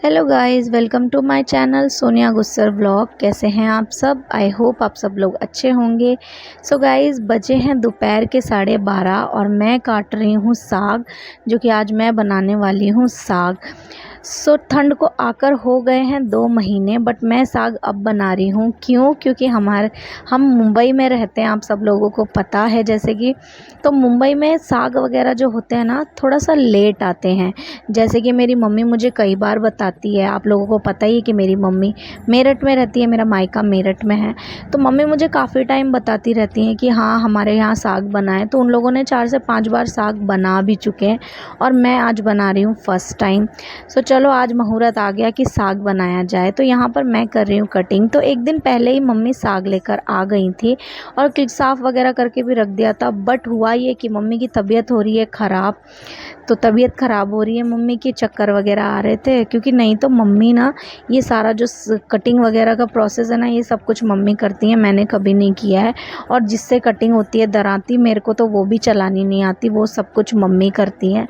Hello guys, welcome to my channel Sonia Gussar vlog. कैसे हैं आप सब? आई होप आप सब लोग अच्छे होंगे। सो गाइस, बजे हैं दोपहर के 12:30 और मैं काट रही हूँ साग, जो कि आज मैं बनाने वाली हूँ साग। सो ठंड को आकर हो गए हैं 2 महीने, बट मैं साग अब बना रही हूँ। क्यों? क्योंकि हम मुंबई में रहते हैं, आप सब लोगों को पता है। जैसे कि तो मुंबई में साग वगैरह जो होते हैं ना, थोड़ा सा लेट आते हैं। जैसे कि मेरी मम्मी मुझे कई बार बताती है, आप लोगों को पता ही है कि मेरी मम्मी मेरठ में रहती है, मेरा मायका मेरठ में है। तो मम्मी मुझे काफ़ी टाइम बताती रहती हैं कि हाँ, हमारे यहाँ साग बना है। तो उन लोगों ने 4 से 5 बार साग बना भी चुके हैं और मैं आज बना रही हूँ फ़र्स्ट टाइम। सो चलो, आज मुहूर्त आ गया कि साग बनाया जाए। तो यहाँ पर मैं कर रही हूँ कटिंग। तो एक दिन पहले ही मम्मी साग लेकर आ गई थी और साफ़ वगैरह करके भी रख दिया था। बट हुआ ये कि मम्मी की तबीयत हो रही है ख़राब। तो तबीयत ख़राब हो रही है मम्मी की, चक्कर वगैरह आ रहे थे। क्योंकि नहीं तो मम्मी ना, ये सारा जो कटिंग वगैरह का प्रोसेस है ना, ये सब कुछ मम्मी करती हैं, मैंने कभी नहीं किया है। और जिससे कटिंग होती है दरांती, मेरे को तो वो भी चलानी नहीं आती, वो सब कुछ मम्मी करती हैं।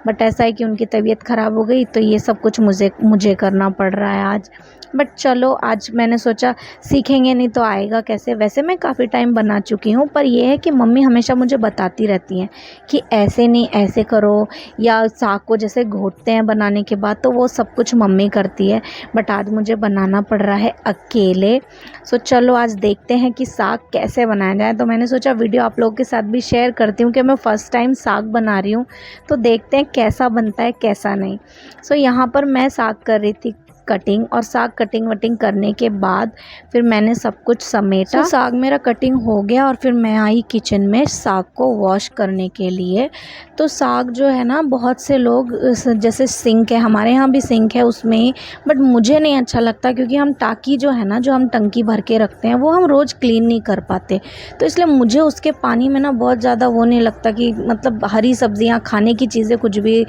बट ऐसा है कि उनकी तबीयत ख़राब हो गई तो ये सब कुछ मुझे करना पड़ रहा है आज। बट चलो, आज मैंने सोचा सीखेंगे नहीं तो आएगा कैसे। वैसे मैं काफ़ी टाइम बना चुकी हूँ, पर यह है कि मम्मी हमेशा मुझे बताती रहती हैं कि ऐसे नहीं ऐसे करो, या साग को जैसे घोटते हैं बनाने के बाद, तो वो सब कुछ मम्मी करती है। बट आज मुझे बनाना पड़ रहा है अकेले। सो चलो, आज देखते हैं कि साग कैसे बनाया जाए। तो मैंने सोचा वीडियो आप लोगों के साथ भी शेयर करती हूँ कि मैं फ़र्स्ट टाइम साग बना रही हूँ, तो देखते हैं कैसा बनता है कैसा नहीं। सो यहाँ पर मैं साग कर रही थी कटिंग, और साग कटिंग वटिंग करने के बाद फिर मैंने सब कुछ समेटा। साग मेरा कटिंग हो गया और फिर मैं आई किचन में साग को वॉश करने के लिए। तो साग जो है ना, बहुत से लोग जैसे सिंक है, हमारे यहाँ भी सिंक है उसमें ही, बट मुझे नहीं अच्छा लगता। क्योंकि हम टाकी जो है ना, जो हम टंकी भर के रखते हैं, वो हम रोज़ क्लीन नहीं कर पाते। तो इसलिए मुझे उसके पानी में ना बहुत ज़्यादा वो नहीं लगता कि मतलब हरी सब्जियाँ, खाने की चीज़ें कुछ भी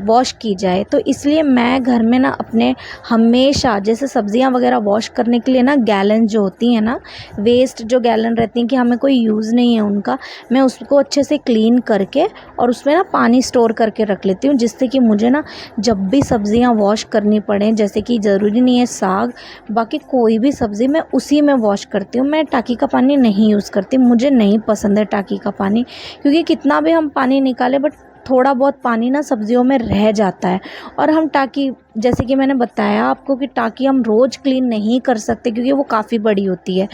वॉश की जाए। तो इसलिए मैं घर में ना अपने हमेशा, जैसे सब्जियां वगैरह वॉश करने के लिए ना, गैलन जो होती हैं ना, वेस्ट जो गैलन रहती हैं कि हमें कोई यूज़ नहीं है उनका, मैं उसको अच्छे से क्लीन करके और उसमें ना पानी स्टोर करके रख लेती हूँ। जिससे कि मुझे ना जब भी सब्जियां वॉश करनी पड़े, जैसे कि ज़रूरी नहीं है साग, बाकी कोई भी सब्ज़ी मैं उसी में वॉश करती हूँ। मैं टाकी का पानी नहीं यूज़ करती, मुझे नहीं पसंद है टाकी का पानी। क्योंकि कितना भी हम पानी निकालें, बट थोड़ा बहुत पानी ना सब्जियों में रह जाता है। और हम टाकी, जैसे कि मैंने बताया आपको कि टाकी हम रोज़ क्लीन नहीं कर सकते, क्योंकि वो काफ़ी बड़ी होती है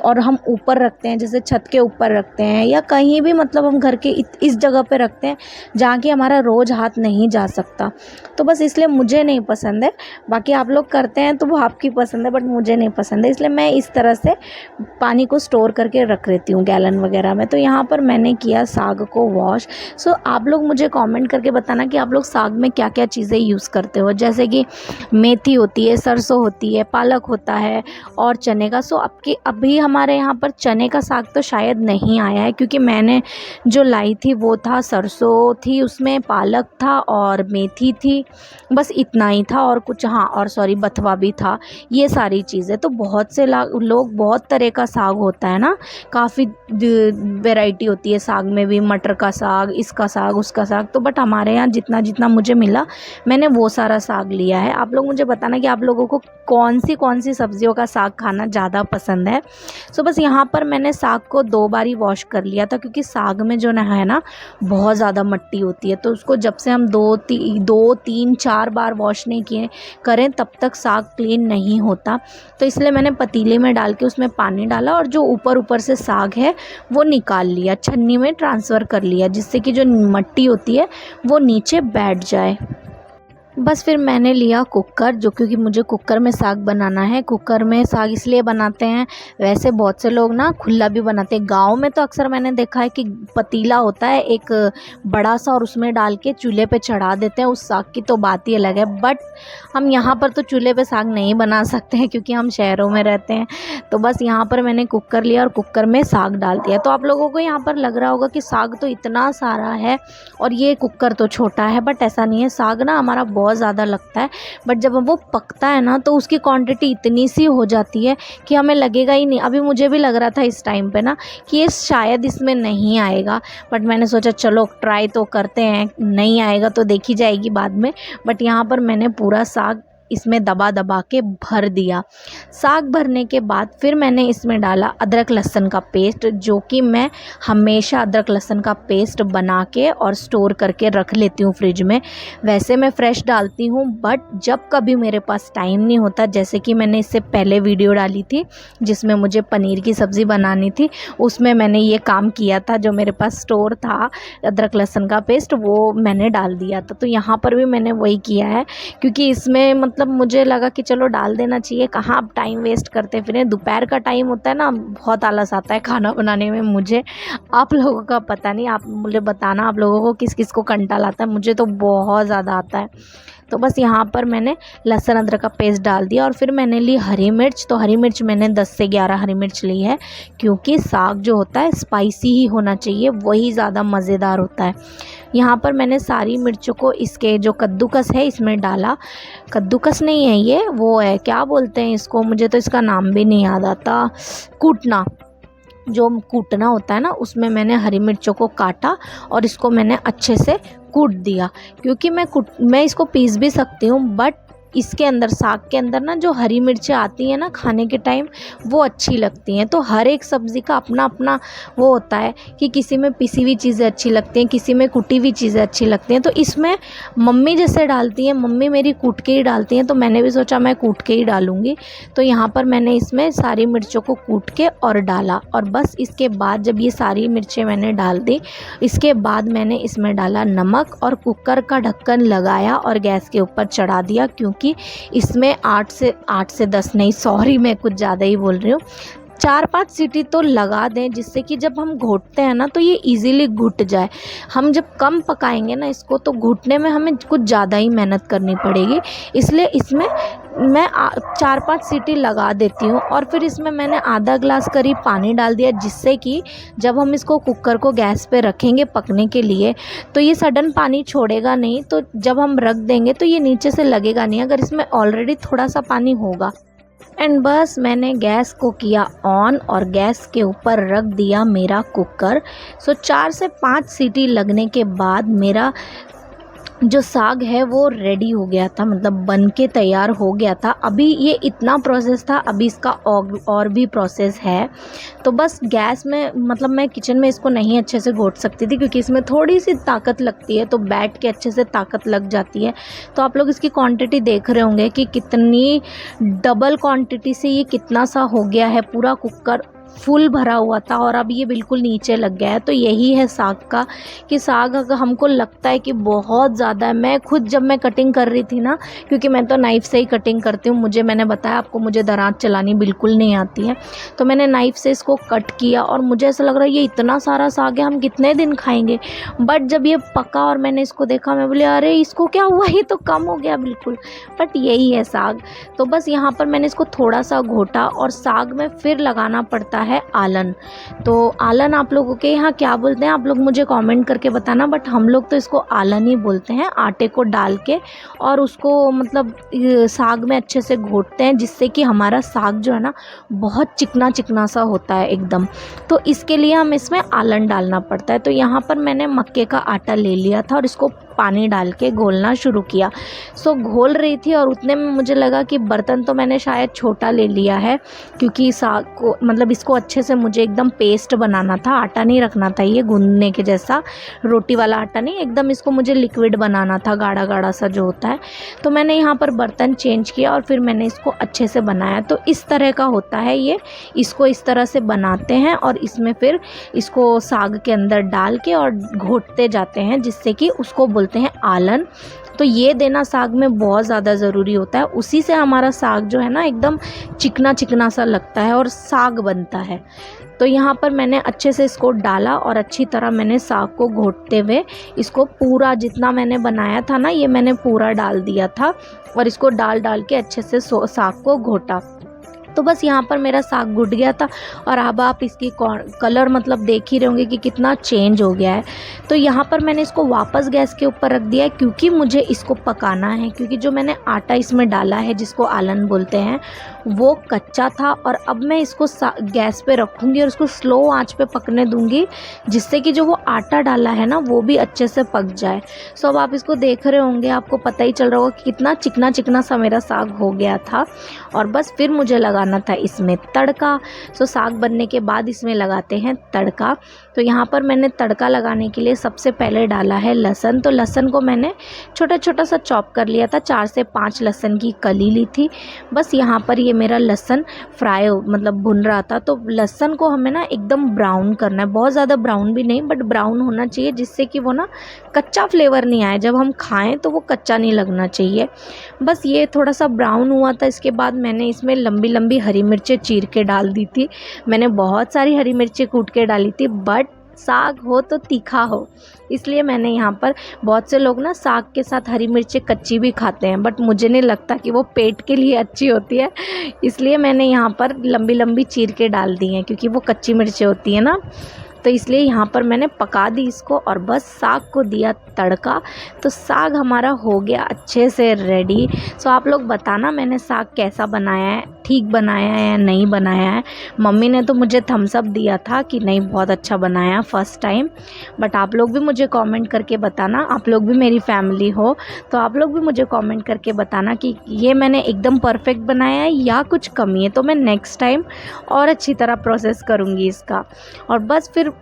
और हम ऊपर रखते हैं, जैसे छत के ऊपर रखते हैं या कहीं भी, मतलब हम घर के इस जगह पे रखते हैं जहाँ कि हमारा रोज़ हाथ नहीं जा सकता। तो बस इसलिए मुझे नहीं पसंद है। बाकी आप लोग करते हैं तो वो आपकी पसंद है, बट मुझे नहीं पसंद है। इसलिए मैं इस तरह से पानी को स्टोर करके रख लेती हूँ गैलन वगैरह में। तो यहाँ पर मैंने किया साग को वॉश। सो आप लोग मुझे कमेंट करके बताना कि आप लोग साग में क्या क्या चीज़ें यूज़ करते हो। जैसे कि मेथी होती है, सरसों होती है, पालक होता है और चने का। सो अभी हमारे यहाँ पर चने का साग तो शायद नहीं आया है, क्योंकि मैंने जो लाई थी वो था सरसों थी, उसमें पालक था और मेथी थी, बस इतना ही था। और कुछ, हाँ, और सॉरी, बथवा भी था। ये सारी चीज़ें तो बहुत से लोग, बहुत तरह का साग होता है ना, काफ़ी वैरायटी होती है साग में भी, मटर का साग, इसका साग, उसका साग। तो बट हमारे यहाँ जितना जितना मुझे मिला, मैंने वो सारा साग लिया है। आप लोग मुझे बताना कि आप लोगों को कौन सी सब्जियों का साग खाना ज़्यादा पसंद है। सो बस यहाँ पर मैंने साग को 2 बार ही वॉश कर लिया था, क्योंकि साग में जो ना है ना, बहुत ज़्यादा मिट्टी होती है। तो उसको जब से हम 2 3 4 बार वॉश नहीं किए करें, तब तक साग क्लीन नहीं होता। तो इसलिए मैंने पतीले में डाल के उसमें पानी डाला और जो ऊपर ऊपर से साग है वो निकाल लिया, छन्नी में ट्रांसफ़र कर लिया, जिससे कि जो मिट्टी होती है वो नीचे बैठ जाए। बस फिर मैंने लिया कुकर, जो, क्योंकि मुझे कुकर में साग बनाना है। कुकर में साग इसलिए बनाते हैं, वैसे बहुत से लोग ना खुला भी बनाते हैं। गांव में तो अक्सर मैंने देखा है कि पतीला होता है एक बड़ा सा, और उसमें डाल के चूल्हे पे चढ़ा देते हैं। उस साग की तो बात ही अलग है। बट हम यहाँ पर तो चूल्हे पे साग नहीं बना सकते हैं, क्योंकि हम शहरों में रहते हैं। तो बस यहाँ पर मैंने कुकर लिया और कुकर में साग डाल दिया। तो आप लोगों को यहाँ पर लग रहा होगा कि साग तो इतना सारा है और ये कुकर तो छोटा है, बट ऐसा नहीं है। साग ना हमारा बहुत ज़्यादा लगता है, बट जब वो पकता है ना, तो उसकी क्वांटिटी इतनी सी हो जाती है कि हमें लगेगा ही नहीं। अभी मुझे भी लग रहा था इस टाइम पे ना कि ये शायद इसमें नहीं आएगा, बट मैंने सोचा चलो ट्राई तो करते हैं, नहीं आएगा तो देखी जाएगी बाद में। बट यहाँ पर मैंने पूरा साग इसमें दबा दबा के भर दिया। साग भरने के बाद फिर मैंने इसमें डाला अदरक लहसुन का पेस्ट, जो कि मैं हमेशा अदरक लहसुन का पेस्ट बना के और स्टोर करके रख लेती हूँ फ्रिज में। वैसे मैं फ्रेश डालती हूँ, बट जब कभी मेरे पास टाइम नहीं होता, जैसे कि मैंने इससे पहले वीडियो डाली थी जिसमें मुझे पनीर की सब्ज़ी बनानी थी, उसमें मैंने ये काम किया था। जो मेरे पास स्टोर था अदरक लहसुन का पेस्ट, वो मैंने डाल दिया था। तो यहाँ पर भी मैंने वही किया है, क्योंकि इसमें मतलब मुझे लगा कि चलो डाल देना चाहिए, कहाँ आप टाइम वेस्ट करते फिरें। दोपहर का टाइम होता है ना, बहुत आलस आता है खाना बनाने में मुझे। आप लोगों का पता नहीं, आप मुझे बताना आप लोगों को किस किस को कंटाल आता है, मुझे तो बहुत ज़्यादा आता है। तो बस यहाँ पर मैंने लहसुन अदरक का पेस्ट डाल दिया और फिर मैंने ली हरी मिर्च। तो हरी मिर्च मैंने 10 से 11 हरी मिर्च ली है, क्योंकि साग जो होता है स्पाइसी ही होना चाहिए, वही ज़्यादा मज़ेदार होता है। यहाँ पर मैंने सारी मिर्चों को इसके जो कद्दूकस है इसमें डाला। कद्दूकस नहीं है ये, वो है क्या बोलते हैं इसको, मुझे तो इसका नाम भी नहीं याद आता, कूटना। जो कूटना होता है ना, उसमें मैंने हरी मिर्चों को काटा और इसको मैंने अच्छे से कूट दिया। क्योंकि मैं इसको पीस भी सकती हूँ, बट इसके अंदर साग के अंदर ना जो हरी मिर्चें आती हैं ना खाने के टाइम, वो अच्छी लगती हैं। तो हर एक सब्ज़ी का अपना अपना वो होता है कि किसी में पिसी हुई चीज़ें अच्छी लगती हैं, किसी में कुटी हुई चीज़ें अच्छी लगती हैं। तो इसमें मम्मी जैसे डालती हैं, मम्मी मेरी कूट के ही डालती हैं, तो मैंने भी सोचा मैं कूट के ही डालूँगी। तो यहाँ पर मैंने इसमें सारी मिर्चों को कूट के और डाला, और बस इसके बाद जब ये सारी मिर्चें मैंने डाल दी, इसके बाद मैंने इसमें डाला नमक और कुकर का ढक्कन लगाया और गैस के ऊपर चढ़ा दिया। क्योंकि इसमें 8 से 10 नहीं, सॉरी मैं कुछ ज़्यादा ही बोल रही हूँ, 4-5 सीटी तो लगा दें, जिससे कि जब हम घोटते हैं ना तो ये इजीली घुट जाए। हम जब कम पकाएंगे ना इसको, तो घुटने में हमें कुछ ज़्यादा ही मेहनत करनी पड़ेगी। इसलिए इसमें मैं 4-5 सीटी लगा देती हूँ और फिर इसमें मैंने आधा ग्लास करीब पानी डाल दिया, जिससे कि जब हम इसको कुकर को गैस पे रखेंगे पकने के लिए, तो ये सडन पानी छोड़ेगा नहीं। तो जब हम रख देंगे तो ये नीचे से लगेगा नहीं, अगर इसमें ऑलरेडी थोड़ा सा पानी होगा। एंड बस मैंने गैस को किया ऑन और गैस के ऊपर रख दिया मेरा कुकर। 4 से 5 सीटी लगने के बाद मेरा जो साग है वो रेडी हो गया था, मतलब बन के तैयार हो गया था। अभी ये इतना प्रोसेस था, अभी इसका और भी प्रोसेस है। तो बस गैस में, मतलब मैं किचन में इसको नहीं अच्छे से घोट सकती थी, क्योंकि इसमें थोड़ी सी ताकत लगती है, तो बैठ के अच्छे से ताकत लग जाती है। तो आप लोग इसकी क्वांटिटी देख रहे होंगे कि कितनी डबल क्वांटिटी से ये कितना सा हो गया है, पूरा कुकर फुल भरा हुआ था और अब ये बिल्कुल नीचे लग गया है। तो यही है साग का, कि साग अगर हमको लगता है कि बहुत ज़्यादा है, मैं खुद जब मैं कटिंग कर रही थी ना, क्योंकि मैं तो नाइफ़ से ही कटिंग करती हूँ, मैंने बताया आपको मुझे दराज चलानी बिल्कुल नहीं आती है, तो मैंने नाइफ़ से इसको कट किया और मुझे ऐसा लग रहा है ये इतना सारा साग है, हम कितने दिन खाएंगे। बट जब ये पका और मैंने इसको देखा, मैं बोली अरे इसको क्या हुआ, ये तो कम हो गया बिल्कुल। बट यही है साग। तो बस यहाँ पर मैंने इसको थोड़ा सा घोटा, और साग में फिर लगाना पड़ता है आलन। तो आलन आप लोगों के यहाँ क्या बोलते हैं, आप लोग मुझे कमेंट करके बताना, बट हम लोग तो इसको आलन ही बोलते हैं। आटे को डाल के और उसको मतलब साग में अच्छे से घोटते हैं, जिससे कि हमारा साग जो है ना बहुत चिकना चिकना सा होता है एकदम। तो इसके लिए हम इसमें आलन डालना पड़ता है। तो यहाँ पर मैंने मक्के का आटा ले लिया था और इसको पानी डाल के घोलना शुरू किया। घोल रही थी और उतने में मुझे लगा कि बर्तन तो मैंने शायद छोटा ले लिया है, क्योंकि साग को मतलब इसको अच्छे से मुझे एकदम पेस्ट बनाना था, आटा नहीं रखना था, ये गूंदने के जैसा रोटी वाला आटा नहीं, एकदम इसको मुझे लिक्विड बनाना था, गाढ़ा गाढ़ा सा जो होता है। तो मैंने यहाँ पर बर्तन चेंज किया और फिर मैंने इसको अच्छे से बनाया। तो इस तरह का होता है ये, इसको इस तरह से बनाते हैं और इसमें फिर इसको साग के अंदर डाल के और घोटते जाते हैं, जिससे कि उसको बोलते हैं आलन। तो ये देना साग में बहुत ज़्यादा ज़रूरी होता है, उसी से हमारा साग जो है ना एकदम चिकना चिकना सा लगता है और साग बनता है। तो यहाँ पर मैंने अच्छे से इसको डाला और अच्छी तरह मैंने साग को घोटते हुए इसको पूरा जितना मैंने बनाया था ना, ये मैंने पूरा डाल दिया था और इसको डाल के अच्छे से साग को घोटा। तो बस यहाँ पर मेरा साग गुट गया था और अब आप इसकी कलर मतलब देख ही रहे होंगे कि कितना चेंज हो गया है। तो यहाँ पर मैंने इसको वापस गैस के ऊपर रख दिया है क्योंकि मुझे इसको पकाना है, क्योंकि जो मैंने आटा इसमें डाला है जिसको आलन बोलते हैं वो कच्चा था। और अब मैं इसको गैस पे रखूँगी और इसको स्लो आंच पे पकने दूँगी, जिससे कि जो वो आटा डाला है ना वो भी अच्छे से पक जाए। सो अब आप इसको देख रहे होंगे, आपको पता ही चल रहा होगा कि कितना चिकना चिकना सा मेरा साग हो गया था। और बस फिर मुझे लगाना था इसमें तड़का। सो साग बनने के बाद इसमें लगाते हैं तड़का। तो यहाँ पर मैंने तड़का लगाने के लिए सबसे पहले डाला है लहसुन। तो लहसुन को मैंने छोटा छोटा सा चॉप कर लिया था, 4 से 5 लहसुन की कली ली थी। बस यहाँ पर ये मेरा लहसुन फ्राई मतलब भुन रहा था। तो लहसुन को हमें ना एकदम ब्राउन करना है, बहुत ज़्यादा ब्राउन भी नहीं बट ब्राउन होना चाहिए, जिससे कि वो ना कच्चा फ्लेवर नहीं आए, जब हम खाएं तो वो कच्चा नहीं लगना चाहिए। बस ये थोड़ा सा ब्राउन हुआ था। इसके बाद मैंने इसमें लंबी लंबी हरी मिर्चें चीर के डाल दी थी। मैंने बहुत सारी हरी मिर्चें कूट के डाली थी, बट साग हो तो तीखा हो, इसलिए मैंने यहाँ पर, बहुत से लोग ना साग के साथ हरी मिर्चें कच्ची भी खाते हैं बट मुझे नहीं लगता कि वो पेट के लिए अच्छी होती है, इसलिए मैंने यहाँ पर लंबी लंबी चीर के डाल दी हैं, क्योंकि वो कच्ची मिर्चें होती हैं ना, तो इसलिए यहाँ पर मैंने पका दी इसको और बस साग को दिया तड़का। तो साग हमारा हो गया अच्छे से रेडी। सो आप लोग बताना मैंने साग कैसा बनाया है, ठीक बनाया है या नहीं बनाया है। मम्मी ने तो मुझे थम्स अप दिया था कि नहीं बहुत अच्छा बनाया फर्स्ट टाइम, बट आप लोग भी मुझे कमेंट करके बताना, आप लोग भी मेरी फैमिली हो तो आप लोग भी मुझे कमेंट करके बताना कि ये मैंने एकदम परफेक्ट बनाया है या कुछ कमी है, तो मैं नेक्स्ट टाइम और अच्छी तरह प्रोसेस करूँगी इसका। और बस फिर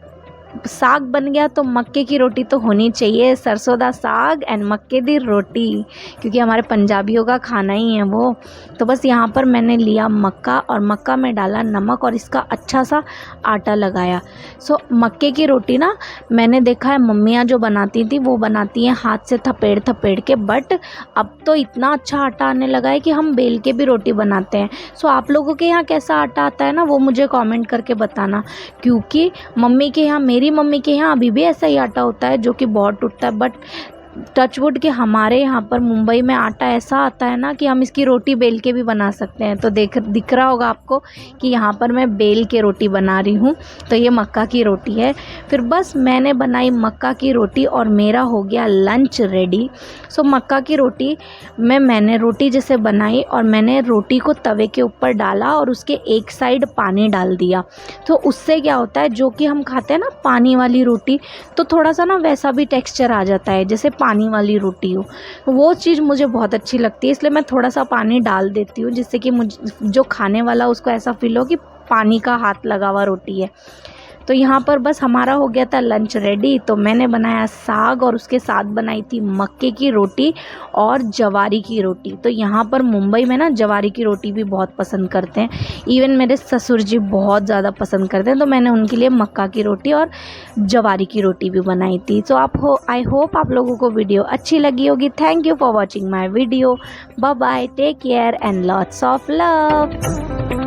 साग बन गया। तो मक्के की रोटी तो होनी चाहिए, सरसों दा साग एंड मक्के दी रोटी, क्योंकि हमारे पंजाबियों का खाना ही है वो। तो बस यहाँ पर मैंने लिया मक्का और मक्का में डाला नमक और इसका अच्छा सा आटा लगाया। सो मक्के की रोटी ना मैंने देखा है मम्मियाँ जो बनाती थी वो बनाती हैं हाथ से थपेड़ थपेड़ के, बट अब तो इतना अच्छा आटा आने लगा है कि हम बेल के भी रोटी बनाते हैं। सो आप लोगों के यहाँ कैसा आटा आता है ना वो मुझे कमेंट करके बताना, क्योंकि मम्मी के यहाँ, मेरी मम्मी के यहाँ अभी भी ऐसा ही आटा होता है जो कि बहुत टूटता है, बट टचवुड के हमारे यहाँ पर मुंबई में आटा ऐसा आता है ना कि हम इसकी रोटी बेल के भी बना सकते हैं। तो दिख रहा होगा आपको कि यहाँ पर मैं बेल के रोटी बना रही हूँ। तो ये मक्का की रोटी है। फिर बस मैंने बनाई मक्का की रोटी और मेरा हो गया लंच रेडी। सो मक्का की रोटी में मैंने रोटी जैसे बनाई और मैंने रोटी को तवे के ऊपर डाला और उसके एक साइड पानी डाल दिया। तो उससे क्या होता है, जो कि हम खाते हैं ना पानी वाली रोटी, तो थोड़ा सा ना वैसा भी टेक्सचर आ जाता है जैसे पानी वाली रोटी हो। वो चीज़ मुझे बहुत अच्छी लगती है, इसलिए मैं थोड़ा सा पानी डाल देती हूँ, जिससे कि मुझे जो खाने वाला उसको ऐसा फील हो कि पानी का हाथ लगा हुआ रोटी है। तो यहाँ पर बस हमारा हो गया था लंच रेडी। तो मैंने बनाया साग और उसके साथ बनाई थी मक्के की रोटी और जवारी की रोटी। तो यहाँ पर मुंबई में ना जवारी की रोटी भी बहुत पसंद करते हैं, इवन मेरे ससुर जी बहुत ज़्यादा पसंद करते हैं। तो मैंने उनके लिए मक्का की रोटी और जवारी की रोटी भी बनाई थी। तो आई होप आप लोगों को वीडियो अच्छी लगी होगी। Thank you for watching my video. Bye bye, take care and lots of love.